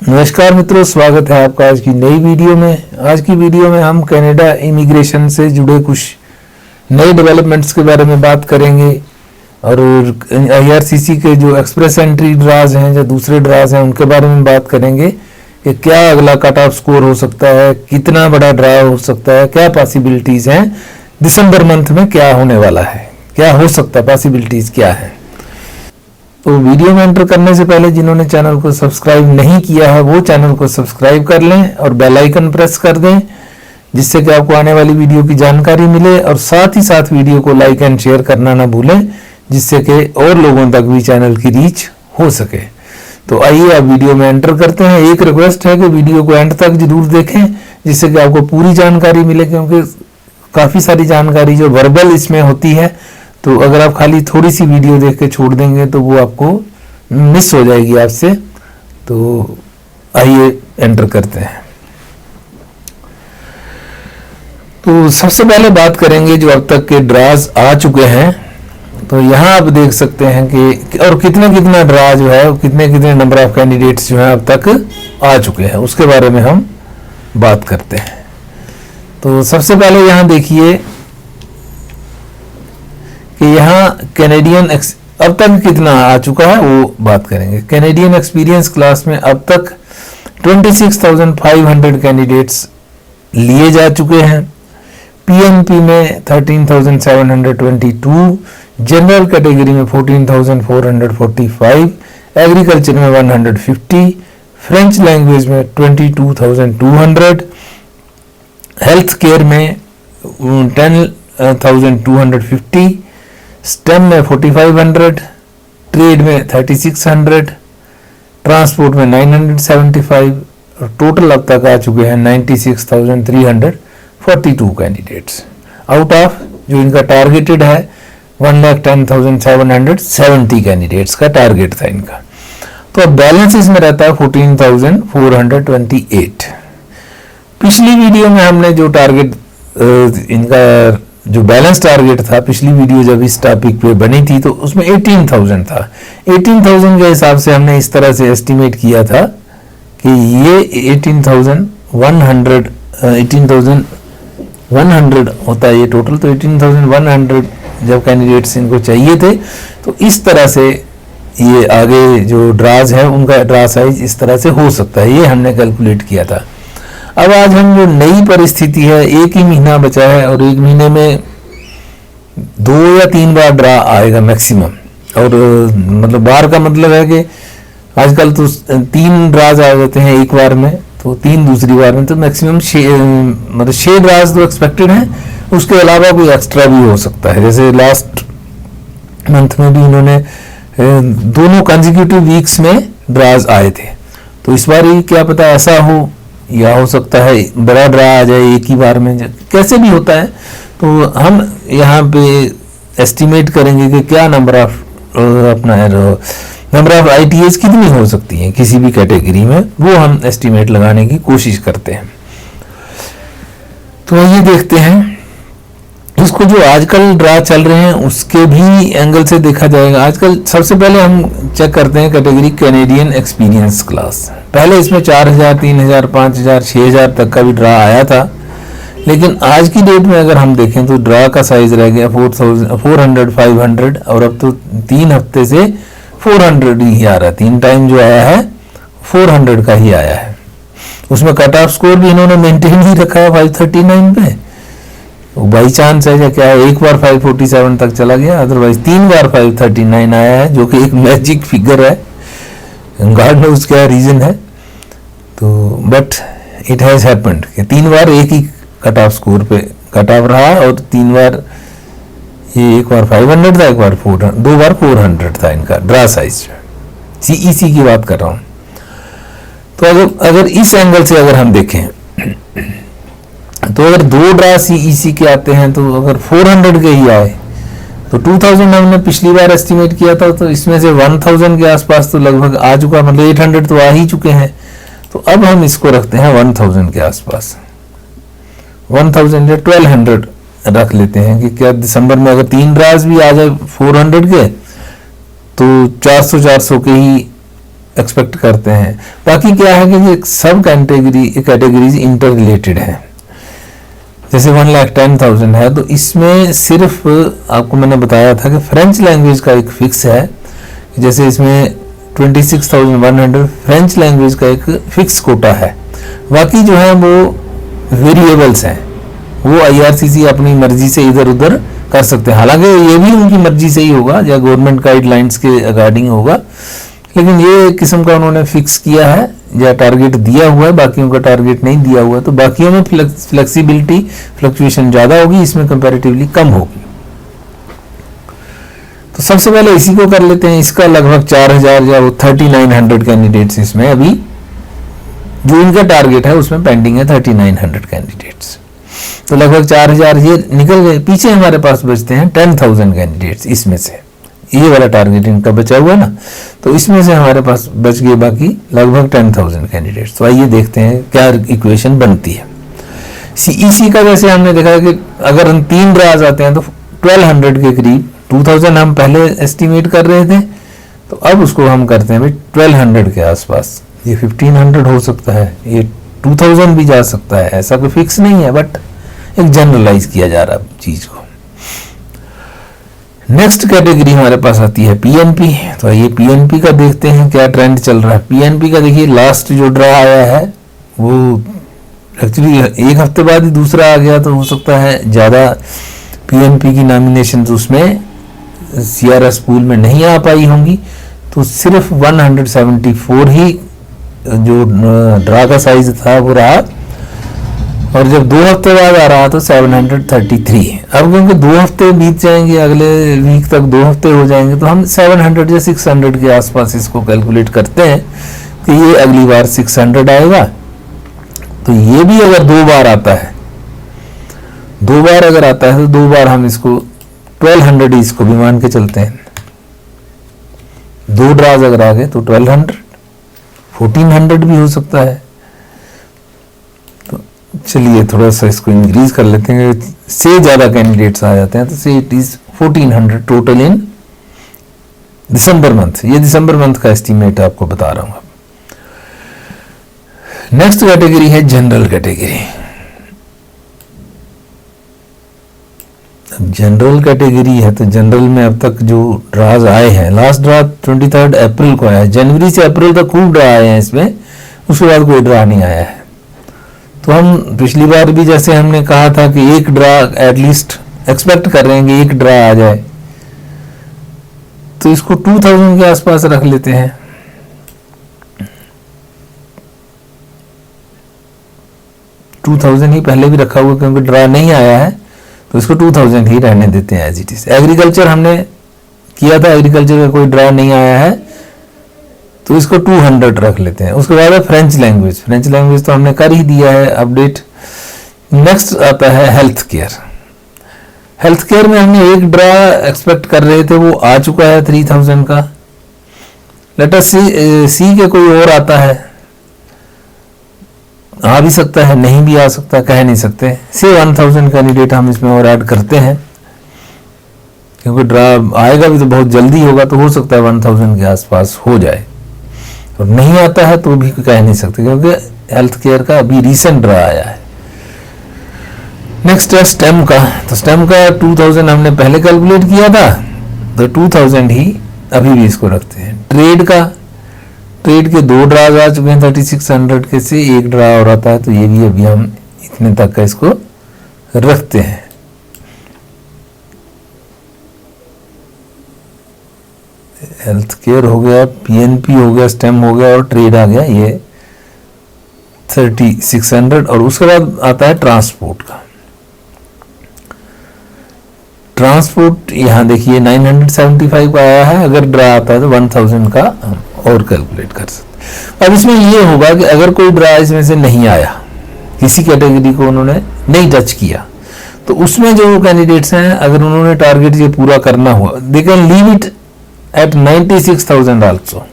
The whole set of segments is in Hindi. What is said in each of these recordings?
नमस्कार मित्रों, स्वागत है आपका आज की नई वीडियो में। आज की वीडियो में हम कनाडा इमिग्रेशन से जुड़े कुछ नए डेवलपमेंट्स के बारे में बात करेंगे और आईआरसीसी के जो एक्सप्रेस एंट्री ड्राज हैं, जो दूसरे ड्राज हैं, उनके बारे में बात करेंगे कि क्या अगला कट ऑफ स्कोर हो सकता है, कितना बड़ा ड्रा हो सकता है, क्या पॉसिबिलिटीज हैं, दिसंबर मंथ में क्या होने वाला है, क्या हो सकता है, पॉसिबिलिटीज क्या है। तो वीडियो में एंटर करने से पहले जिन्होंने चैनल को सब्सक्राइब नहीं किया है वो चैनल को सब्सक्राइब कर लें और बेल आइकन प्रेस कर दें, जिससे कि आपको आने वाली वीडियो की जानकारी मिले। और साथ ही साथ वीडियो को लाइक एंड शेयर करना ना भूलें, जिससे कि और लोगों तक भी चैनल की रीच हो सके। तो आइए अब वीडियो में एंटर करते हैं। एक रिक्वेस्ट है कि वीडियो को एंड तक जरूर देखें, जिससे कि आपको पूरी जानकारी मिले, क्योंकि काफ़ी सारी जानकारी जो वर्बल इसमें होती है, तो अगर आप खाली थोड़ी सी वीडियो देख के छोड़ देंगे तो वो आपको मिस हो जाएगी आपसे। तो आइए एंटर करते हैं। तो सबसे पहले बात करेंगे जो अब तक के ड्राज आ चुके हैं। तो यहाँ आप देख सकते हैं कि और कितना कितना ड्रा जो है, कितने कितने नंबर ऑफ कैंडिडेट्स जो हैं अब तक आ चुके हैं, उसके बारे में हम बात करते हैं। तो सबसे पहले यहाँ देखिए कि यहाँ कैनेडियन अब तक कितना आ चुका है वो बात करेंगे। कैनेडियन एक्सपीरियंस क्लास में अब तक 26,500 कैंडिडेट्स लिए जा चुके हैं। पीएनपी में 13,722, जनरल कैटेगरी में 14,445, एग्रीकल्चर में 150, फ्रेंच लैंग्वेज में 22,200, हेल्थ केयर में 10,250, स्टेम में 4,500, ट्रेड में 3,600, ट्रांसपोर्ट में 975 और टोटल अब तक आ चुके हैं 96,342 कैंडिडेट्स आउट ऑफ जो इनका टारगेटेड है 1,10,770 कैंडिडेट्स का टारगेट था इनका। तो अब बैलेंस इसमें रहता है 14,428। पिछली वीडियो में हमने जो टारगेट इनका जो बैलेंस टारगेट था, पिछली वीडियो जब इस टॉपिक पे बनी थी तो उसमें 18,000 था। 18,000 के हिसाब से हमने इस तरह से एस्टिमेट किया था कि ये 18,100 होता है ये टोटल। तो 18,100 जब कैंडिडेट्स इनको चाहिए थे, तो इस तरह से ये आगे जो ड्राज है उनका ड्रा साइज इस तरह से हो सकता है, ये हमने कैलकुलेट किया था। अब आज हम जो नई परिस्थिति है, एक ही महीना बचा है और एक महीने में 2 या 3 बार ड्रा आएगा मैक्सिमम। और मतलब बार का मतलब है कि आजकल तो 3 ड्राज आ जाते हैं एक बार में, तो 3 दूसरी बार में, तो मैक्सिमम 6 ड्राज तो एक्सपेक्टेड हैं। उसके अलावा कोई एक्स्ट्रा भी हो सकता है। जैसे लास्ट मंथ में भी इन्होंने दोनों कंसेक्यूटिव वीक्स में ड्राज आए थे, तो इस बार ही क्या पता ऐसा हो, या हो सकता है बड़ा ड्रा आ जाए एक ही बार में, कैसे भी होता है। तो हम यहाँ पे एस्टिमेट करेंगे कि क्या नंबर ऑफ आईटीएस कितनी हो सकती हैं किसी भी कैटेगरी में, वो हम एस्टिमेट लगाने की कोशिश करते हैं। तो ये देखते हैं इसको, जो आजकल ड्रा चल रहे हैं उसके भी एंगल से देखा जाएगा। आजकल सबसे पहले हम चेक करते हैं कैटेगरी कैनेडियन एक्सपीरियंस क्लास। पहले इसमें 4,000, 3,000, 5,000, 6,000 तक का भी ड्रा आया था, लेकिन आज की डेट में अगर हम देखें तो ड्रा का साइज रह गया 400, 500 और अब तो 3 हफ्ते से 400 ही आ रहा है। 3 टाइम जो आया है 400 का ही आया है। उसमें कट ऑफ स्कोर भी इन्होंने मेंटेन ही रखा है 539 पे। बाई चांस है या क्या है, एक बार 547 तक चला गया, अदरवाइज 3 बार 539 आया है, जो कि एक मैजिक फिगर है। गॉड नोज क्या रीजन है, तो बट इट हैज हैपेंड कि 3 बार एक ही कट ऑफ स्कोर पे कट ऑफ रहा और 3 बार ये, एक बार 500 था, एक बार 400, 2 बार 400 था इनका ड्रा साइज। सीईसी की बात कर रहा हूँ। तो अगर इस एंगल से अगर हम देखें तो अगर 2 ड्रा सीईसी के आते हैं, तो अगर 400 के ही आए तो 2000 हमने पिछली बार एस्टिमेट किया था, तो इसमें से 1000 के आसपास तो लगभग आ चुका, मतलब 800 तो आ ही चुके हैं। तो अब हम इसको रखते हैं 1000 के आसपास, 1000 या 1200 रख लेते हैं कि क्या दिसंबर में अगर 3 ड्राज भी आ जाए 400 के, तो 400 के ही एक्सपेक्ट करते हैं। बाकी क्या है कि ये सब कैटेगरीज इंटर रिलेटेड है। जैसे 1,10,000 है तो इसमें सिर्फ आपको मैंने बताया था कि फ्रेंच लैंग्वेज का एक फिक्स है, जैसे इसमें 26,100 फ्रेंच लैंग्वेज का एक फिक्स कोटा है। बाकी जो है वो वेरिएबल्स हैं, वो IRCC अपनी मर्जी से इधर उधर कर सकते हैं। हालांकि ये भी उनकी मर्जी से ही होगा या गवर्नमेंट गाइडलाइंस के अकॉर्डिंग होगा, लेकिन ये किस्म का उन्होंने फिक्स किया है या टारगेट दिया हुआ है, बाकियों का टारगेट नहीं दिया हुआ है। तो बाकियों में फ्लेक्सिबिलिटी फ्लक्चुएशन ज़्यादा होगी, इसमें कंपैरेटिवली कम होगी। तो सबसे पहले इसी को कर लेते हैं। इसका लगभग 4,000 या 3,900 कैंडिडेट्स इसमें अभी जो इनका टारगेट है उसमें पेंडिंग है 3,900 कैंडिडेट्स। तो लगभग 4,000 ये निकल गए। पीछे हमारे पास बचते हैं 10,000 कैंडिडेट्स। इसमें से ये वाला टारगेट इनका बचा हुआ ना, तो इसमें से हमारे पास बच गए बाकी लगभग 10,000 कैंडिडेट्स। तो आइए देखते हैं क्या इक्वेशन बनती है। CEC का जैसे हमने देखा कि अगर हम 3 ड्राज आते हैं तो 1200 के करीब, 2000 हम पहले एस्टिमेट कर रहे थे, तो अब उसको हम करते हैं भाई 1200 के आसपास। ये 1500 हो सकता है, ये 2000 भी जा सकता है, ऐसा कोई फिक्स नहीं है, बट एक जनरलाइज किया जा रहा है चीज को। नेक्स्ट कैटेगरी हमारे पास आती है PNP। तो ये PNP का देखते हैं क्या ट्रेंड चल रहा है। PNP का देखिए लास्ट जो ड्रा आया है वो एक्चुअली एक हफ्ते बाद ही दूसरा आ गया, तो हो सकता है ज़्यादा PNP की नॉमिनेशन उसमें CRS पूल में नहीं आ पाई होंगी। तो सिर्फ 174 ही जो ड्रा का साइज था वो रहा, और जब 2 हफ्ते बाद आ रहा तो 733। अब क्योंकि 2 हफ्ते बीत जाएंगे, अगले वीक तक 2 हफ्ते हो जाएंगे, तो हम 700 या 600 के आसपास इसको कैलकुलेट करते हैं कि ये अगली बार 600 आएगा। तो ये भी अगर 2 बार आता है, 2 बार अगर आता है तो 2 बार हम इसको 1200 इसको भी मान के चलते हैं। 2 ड्राज अगर आ गए तो 1200, 1400 भी हो सकता है। चलिए थोड़ा सा इसको इंक्रीज कर लेते हैं, से ज्यादा कैंडिडेट्स आ जाते हैं तो से it is 1400 total in December month. ये दिसंबर मंथ का एस्टीमेट आपको बता रहा हूं। नेक्स्ट कैटेगरी है जनरल कैटेगरी। जनरल कैटेगरी है तो जनरल में अब तक जो ड्राज आए हैं, लास्ट ड्रा 23 अप्रैल को आया है। जनवरी से अप्रैल तक खूब ड्रा आए हैं इसमें, उसके बाद कोई ड्रा नहीं आया है। तो हम पिछली बार भी जैसे हमने कहा था कि एक ड्रा एटलीस्ट एक्सपेक्ट कर रहे हैं कि एक ड्रा आ जाए, तो इसको 2000 के आसपास रख लेते हैं। टू 2000 ही पहले भी रखा हुआ क्योंकि ड्रा नहीं आया है, तो इसको 2000 ही रहने देते हैं एज इट इज। एग्रीकल्चर हमने किया था, एग्रीकल्चर का कोई ड्रा नहीं आया है तो इसको 200 रख लेते हैं। उसके बाद फ्रेंच लैंग्वेज तो हमने कर ही दिया है अपडेट। नेक्स्ट आता है हेल्थ केयर में हमने एक ड्रा एक्सपेक्ट कर रहे थे, वो आ चुका है 3000 का। लेट अस सी के कोई और आता है, आ भी सकता है नहीं भी आ सकता, कह नहीं सकते। से 1000 कैंडिडेट हम इसमें और ऐड करते हैं, क्योंकि ड्रा आएगा भी तो बहुत जल्दी होगा, तो हो सकता है 1000 के आसपास हो जाए, और नहीं आता है तो भी कह नहीं सकते क्योंकि हेल्थ केयर का अभी रिसेंट ड्रा आया है। नेक्स्ट है स्टेम का। तो स्टेम का 2000 हमने पहले कैलकुलेट किया था, तो 2000 ही अभी भी इसको रखते हैं। ट्रेड के 2 ड्राज आ चुके हैं 3600 के, से एक ड्रा और आता है, तो ये भी अभी हम इतने तक का इसको रखते हैं। हेल्थ केयर हो गया, PNP हो गया, स्टेम हो गया और ट्रेड आ गया, ये 3600। और उसके बाद आता है ट्रांसपोर्ट का। ट्रांसपोर्ट यहाँ देखिए 975 का आया है, अगर ड्रा आता है तो 1000 का हम और कैलकुलेट कर सकते। अब इसमें ये होगा कि अगर कोई ड्रा इसमें से नहीं आया, किसी कैटेगरी को उन्होंने नहीं टच किया, तो उसमें जो कैंडिडेट्स हैं अगर उन्होंने टारगेट ये पूरा करना हुआ, they can leave it at 96,000 also.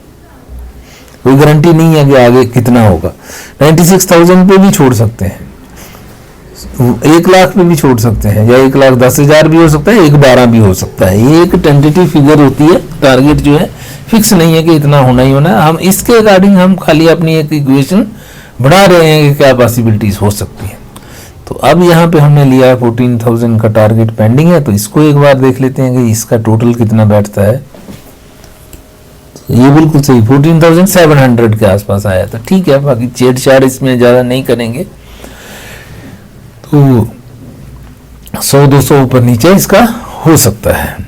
कोई गारंटी नहीं है कि आगे कितना होगा। 96,000 पे भी छोड़ सकते हैं, 1 लाख पे भी छोड़ सकते हैं, या 1,10,000 भी हो सकता है, 1,12 भी हो सकता है। ये एक टेंटेटिव फिगर होती है, टारगेट जो है फिक्स नहीं है कि इतना होना ही होना है, हम इसके अकॉर्डिंग हम खाली अपनी एक इक्वेशन बढ़ा रहे हैं कि क्या पॉसिबिलिटीज हो सकती है। तो अब यहाँ पे हमने लिया है 14,000 का टारगेट पेंडिंग है, तो इसको एक बार देख लेते हैं कि इसका टोटल कितना बैठता है। तो ये बिल्कुल सही 14,700 के आसपास आया था, ठीक है। बाकी छेड़छाड़ इसमें ज़्यादा नहीं करेंगे, तो 100-200 ऊपर नीचे इसका हो सकता है।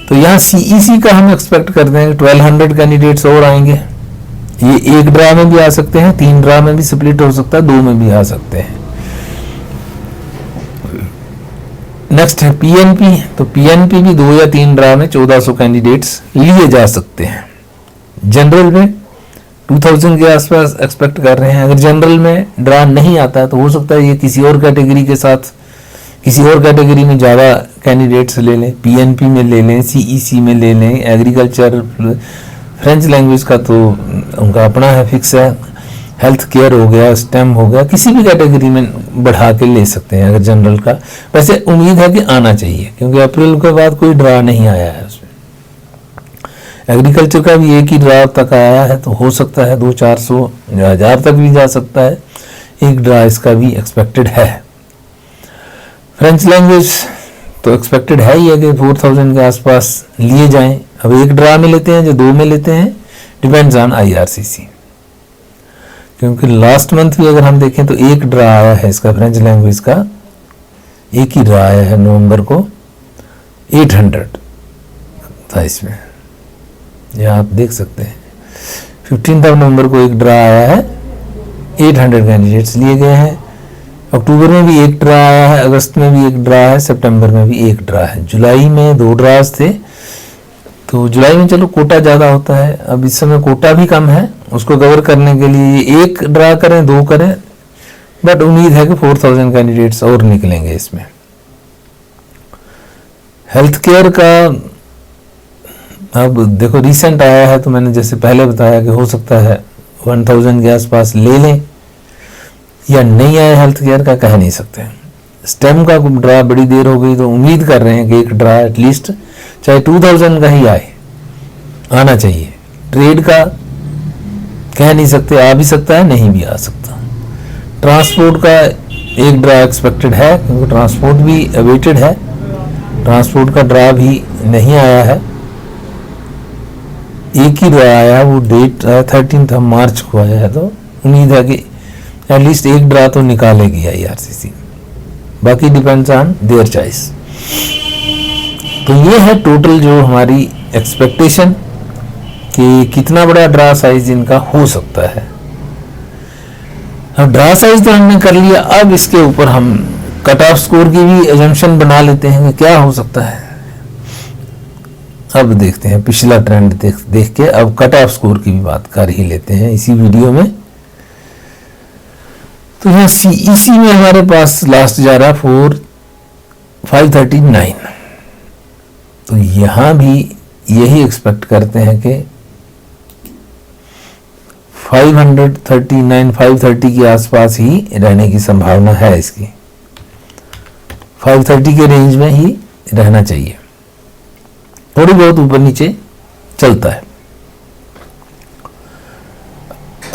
तो यहाँ CEC का हम एक्सपेक्ट करते हैं कि 1200 कैंडिडेट्स और आएंगे। ये एक ड्रा में भी आ सकते हैं, 3 ड्रा में भी स्प्लिट हो सकता है, 2 में भी आ सकते हैं। नेक्स्ट है PNP, तो PNP भी 2 या 3 ड्रा में 1400 कैंडिडेट्स लिए जा सकते हैं। जनरल में 2000 के आसपास एक्सपेक्ट कर रहे हैं। अगर जनरल में ड्रा नहीं आता है तो हो सकता है ये किसी और कैटेगरी के साथ किसी और कैटेगरी में ज़्यादा कैंडिडेट्स ले लें, PNP में ले लें, CEC में ले लें, एग्रीकल्चर, फ्रेंच लैंग्वेज का तो उनका अपना है, फिक्स है, हेल्थ केयर हो गया, स्टेम हो गया, किसी भी कैटेगरी में बढ़ा के ले सकते हैं अगर जनरल का। वैसे उम्मीद है कि आना चाहिए क्योंकि अप्रैल के बाद कोई ड्रा नहीं आया है उसमें। एग्रीकल्चर का भी एक ही ड्रा तक आया है, तो हो सकता है 200-400 या 1000 तक भी जा सकता है। एक ड्रा इसका भी एक्सपेक्टेड है। फ्रेंच लैंग्वेज तो एक्सपेक्टेड है ही है कि 4000 के आसपास लिए जाएं। अब एक ड्रा में लेते हैं जो 2 में लेते हैं, डिपेंड्स ऑन IRCC, क्योंकि लास्ट मंथ भी अगर हम देखें तो एक ड्रा आया है इसका, फ्रेंच लैंग्वेज का एक ही ड्रा आया है नवंबर को, 800 था इसमें, यह आप देख सकते हैं। 15 नवंबर को एक ड्रा आया है, 800 कैंडिडेट्स लिए गए हैं। अक्टूबर में भी एक ड्रा आया है, अगस्त में भी एक ड्रा है, सितंबर में भी एक ड्रा है, जुलाई में 2 ड्रास थे। तो जुलाई में चलो कोटा ज़्यादा होता है, अब इस समय कोटा भी कम है, उसको कवर करने के लिए एक ड्रा करें 2 करें, बट उम्मीद है कि 4000 कैंडिडेट्स और निकलेंगे इसमें। हेल्थ केयर का अब देखो रिसेंट आया है, तो मैंने जैसे पहले बताया कि हो सकता है 1000 के आसपास ले लें या नहीं आए, हेल्थ केयर का कह नहीं सकते। स्टेम का ड्रा बड़ी देर हो गई, तो उम्मीद कर रहे हैं कि एक ड्रा एटलीस्ट चाहे 2000 का ही आए, आना चाहिए। ट्रेड का कह नहीं सकते, आ भी सकता है, नहीं भी आ सकता। ट्रांसपोर्ट का एक ड्रा एक्सपेक्टेड है क्योंकि ट्रांसपोर्ट भी अवेटेड है, ट्रांसपोर्ट का ड्रा भी नहीं आया है, एक ही ड्रा आया, वो डेट 13 मार्च को आया है, तो उम्मीद है कि एटलीस्ट एक ड्रा तो निकालेगी IRCC, बाकी डिपेंड्स ऑन देयर चॉइस। तो ये है टोटल जो हमारी एक्सपेक्टेशन कि कितना बड़ा ड्रा साइज इनका हो सकता है। अब ड्रा साइज तो हमने कर लिया, अब इसके ऊपर हम कट ऑफ स्कोर की भी एजम्पशन बना लेते हैं कि क्या हो सकता है। अब देखते हैं पिछला ट्रेंड देख के अब कट ऑफ स्कोर की भी बात कर ही लेते हैं इसी वीडियो में। तो यहाँ CEC में हमारे पास लास्ट जा रहा 539, तो यहाँ भी यही एक्सपेक्ट करते हैं कि 539 530 के आसपास ही रहने की संभावना है इसकी, 530 के रेंज में ही रहना चाहिए, थोड़ी बहुत ऊपर नीचे चलता है।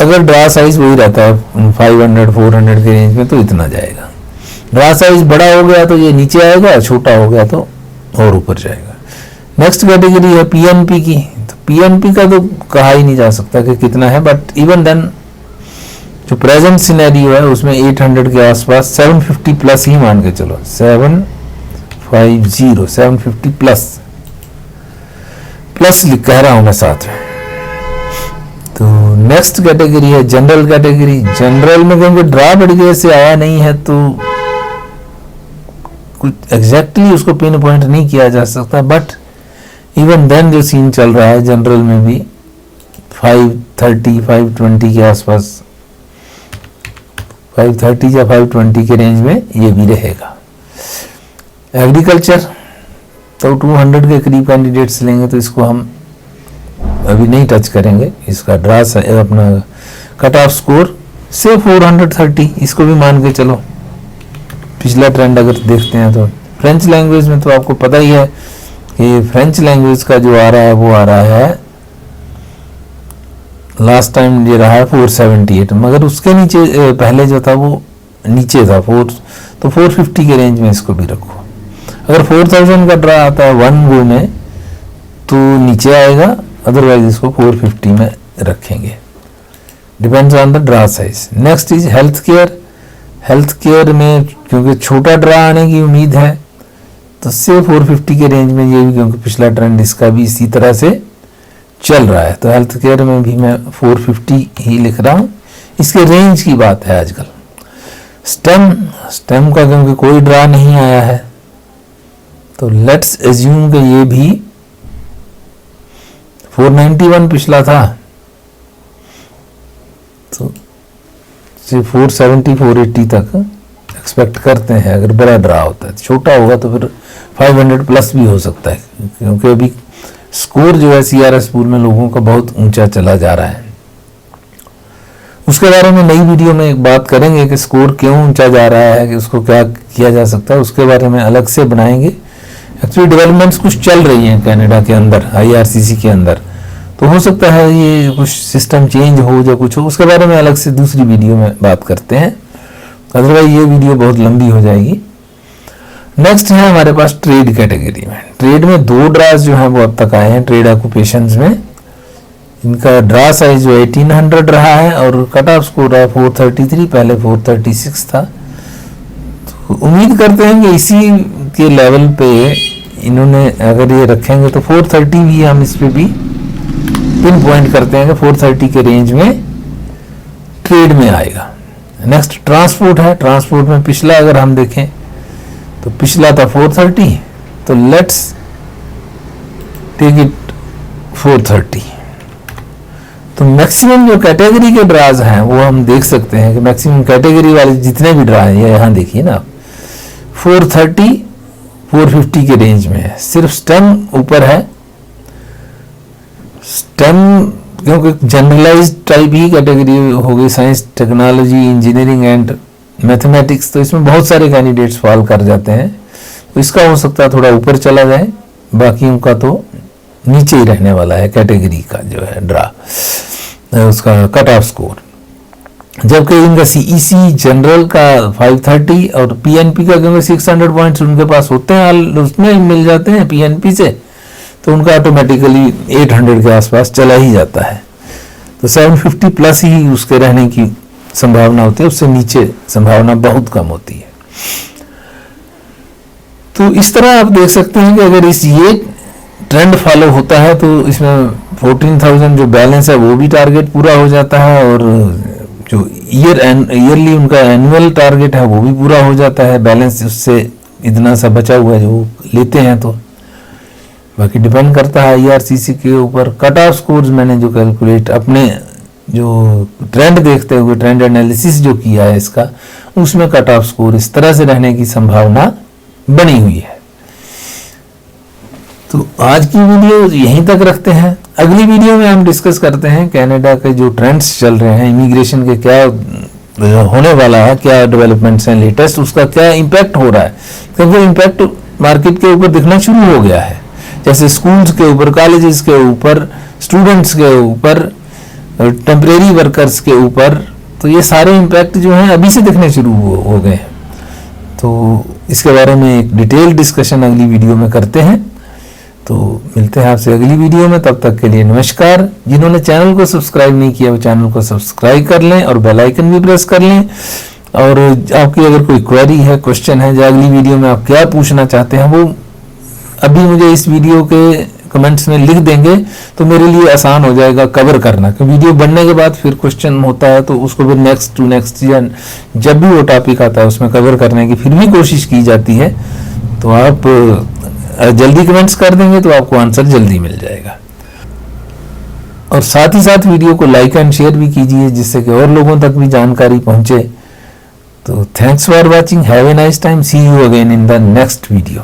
अगर ड्रा साइज वही रहता है 500-400 के रेंज में तो इतना जाएगा। ड्रा साइज बड़ा हो गया तो ये नीचे आएगा, छोटा हो गया तो और ऊपर जाएगा। नेक्स्ट कैटेगरी है PNP की, तो PNP का तो कहा ही नहीं जा सकता कि कितना है, बट इवन देन जो प्रेजेंट सिनेरियो है उसमें 800 के आसपास 750 प्लस ही मान के चलो, 750 प्लस कह रहा हूं मैं साथ में। तो नेक्स्ट कैटेगरी है जनरल कैटेगरी। जनरल में क्योंकि ड्रा बड़ी देर से आया नहीं है तो कुछ एग्जैक्टली उसको पिन पॉइंट नहीं किया जा सकता, बट इवन देन जो सीन चल रहा है जनरल में भी 530-520 के आसपास, 530 या 520 के रेंज में ये भी रहेगा। एग्रीकल्चर तो 200 के करीब कैंडिडेट्स लेंगे, तो इसको हम अभी नहीं टच करेंगे। इसका ड्रा अपना कट ऑफ स्कोर से 430, इसको भी मान के चलो। पिछला ट्रेंड अगर देखते हैं तो फ्रेंच लैंग्वेज में तो आपको पता ही है ये फ्रेंच लैंग्वेज का जो आ रहा है वो आ रहा है, लास्ट टाइम ये रहा है 478, मगर उसके नीचे पहले जो था वो नीचे था 4, तो 450 के रेंज में इसको भी रखो। अगर 4000 का ड्रा आता है वन गो में तो नीचे आएगा, अदरवाइज इसको 450 में रखेंगे, depends on the draw size. Next is health care. Health care में क्योंकि छोटा ड्रा आने की उम्मीद है तो से 450 के रेंज में ये भी, क्योंकि पिछला ट्रेंड इसका भी इसी तरह से चल रहा है, तो हेल्थ केयर में भी मैं 450 ही लिख रहा हूँ। इसके रेंज की बात है आजकल। स्टेम का क्योंकि कोई ड्रा नहीं आया है तो लेट्स एज्यूम कि ये भी 491 पिछला था, तो 470 480 तक एक्सपेक्ट करते हैं अगर बड़ा ड्रा होता है। छोटा होगा तो फिर 500 प्लस भी हो सकता है, क्योंकि अभी स्कोर जो है CRS पूल में लोगों का बहुत ऊंचा चला जा रहा है। उसके बारे में नई वीडियो में एक बात करेंगे कि स्कोर क्यों ऊंचा जा रहा है, कि उसको क्या किया जा सकता है, उसके बारे में अलग से बनाएंगे। एक्चुअली डेवलपमेंट्स कुछ चल रही हैं कनाडा के अंदर, IRCC के अंदर, तो हो सकता है ये कुछ सिस्टम चेंज हो या कुछ हो, उसके बारे में अलग से दूसरी वीडियो में बात करते हैं, अदरवाइज ये वीडियो बहुत लंबी हो जाएगी। नेक्स्ट है हमारे पास ट्रेड कैटेगरी में। ट्रेड में 2 ड्रास जो है वो अब तक आए हैं ट्रेड ऑक्यूपेशंस में। इनका ड्रा साइज जो 1800 रहा है और कट ऑफ स्कोर रहा है 433, पहले 436 था। तो उम्मीद करते हैं कि इसी के लेवल पे इन्होंने अगर ये रखेंगे तो 430 भी हम इस पे भी पिन पॉइंट करते हैं कि 430 के रेंज में ट्रेड में आएगा। नेक्स्ट ट्रांसपोर्ट है। ट्रांसपोर्ट में पिछला अगर हम देखें तो पिछला था 430, तो लेट्स टेक इट 430। तो मैक्सिमम जो कैटेगरी के ड्राज हैं वो हम देख सकते हैं कि मैक्सिमम कैटेगरी वाले जितने भी ड्रा हैं, ये यहाँ देखिए ना, 430 450 के रेंज में है। सिर्फ स्टेम ऊपर है। स्टेम क्योंकि जनरलाइज्ड टाइप ही कैटेगरी हो गई, science technology engineering and mathematics, तो इसमें बहुत सारे कैंडिडेट्स फॉल कर जाते हैं। तो इसका हो सकता है थोड़ा ऊपर चला जाए, बाकियों का तो नीचे ही रहने वाला है कैटेगरी का जो है ड्रा, उसका कट ऑफ स्कोर। जबकि इनका CEC जनरल का 530 और PNP का क्योंकि 600 पॉइंट्स उनके पास होते हैं, उसमें मिल जाते हैं PNP से, तो उनका ऑटोमेटिकली 800 के आसपास चला ही जाता है। तो 750 प्लस ही उसके रहने की संभावना होती है, उससे नीचे संभावना बहुत कम होती है। तो इस तरह आप देख सकते हैं कि अगर ये ट्रेंड फॉलो होता है तो इसमें 14,000 जो बैलेंस है वो भी टारगेट पूरा हो जाता है, और जो ईयरली उनका एनुअल टारगेट है वो भी पूरा हो जाता है। बैलेंस उससे इतना सा बचा हुआ है जो लेते हैं, तो बाकी डिपेंड करता है IRCC के ऊपर। कट ऑफ स्कोर्स मैंने जो कैलकुलेट अपने जो ट्रेंड देखते हुए ट्रेंड एनालिसिस जो किया है इसका, उसमें कट ऑफ स्कोर इस तरह से रहने की संभावना बनी हुई है। तो आज की वीडियो यहीं तक रखते हैं। अगली वीडियो में हम डिस्कस करते हैं कनाडा के जो ट्रेंड्स चल रहे हैं, इमिग्रेशन के क्या होने वाला है, क्या डेवलपमेंट्स हैं लेटेस्ट, उसका क्या इम्पैक्ट हो रहा है, क्योंकि इम्पैक्ट मार्केट के ऊपर दिखना शुरू हो गया है, जैसे स्कूल्स के ऊपर, कॉलेजेस के ऊपर, स्टूडेंट्स के ऊपर, टेम्परेरी वर्कर्स के ऊपर। तो ये सारे इम्पैक्ट जो हैं अभी से दिखने शुरू हो गए हैं। तो इसके बारे में एक डिटेल डिस्कशन अगली वीडियो में करते हैं। तो मिलते हैं आपसे अगली वीडियो में, तब तक के लिए नमस्कार। जिन्होंने चैनल को सब्सक्राइब नहीं किया वो चैनल को सब्सक्राइब कर लें और बेल आइकन भी प्रेस कर लें। और आपकी अगर कोई क्वेरी है, क्वेश्चन है, जो अगली वीडियो में आप क्या पूछना चाहते हैं वो अभी मुझे इस वीडियो के कमेंट्स में लिख देंगे तो मेरे लिए आसान हो जाएगा कवर करना। क्योंकि वीडियो बनने के बाद फिर क्वेश्चन होता है तो उसको फिर नेक्स्ट टू नेक्स्ट या जब भी वो टॉपिक आता है उसमें कवर करने की फिर भी कोशिश की जाती है। तो आप जल्दी कमेंट्स कर देंगे तो आपको आंसर जल्दी मिल जाएगा। और साथ ही साथ वीडियो को लाइक एंड शेयर भी कीजिए जिससे कि और लोगों तक भी जानकारी पहुंचे। तो thanks for watching, have a nice time, see you again in the next video.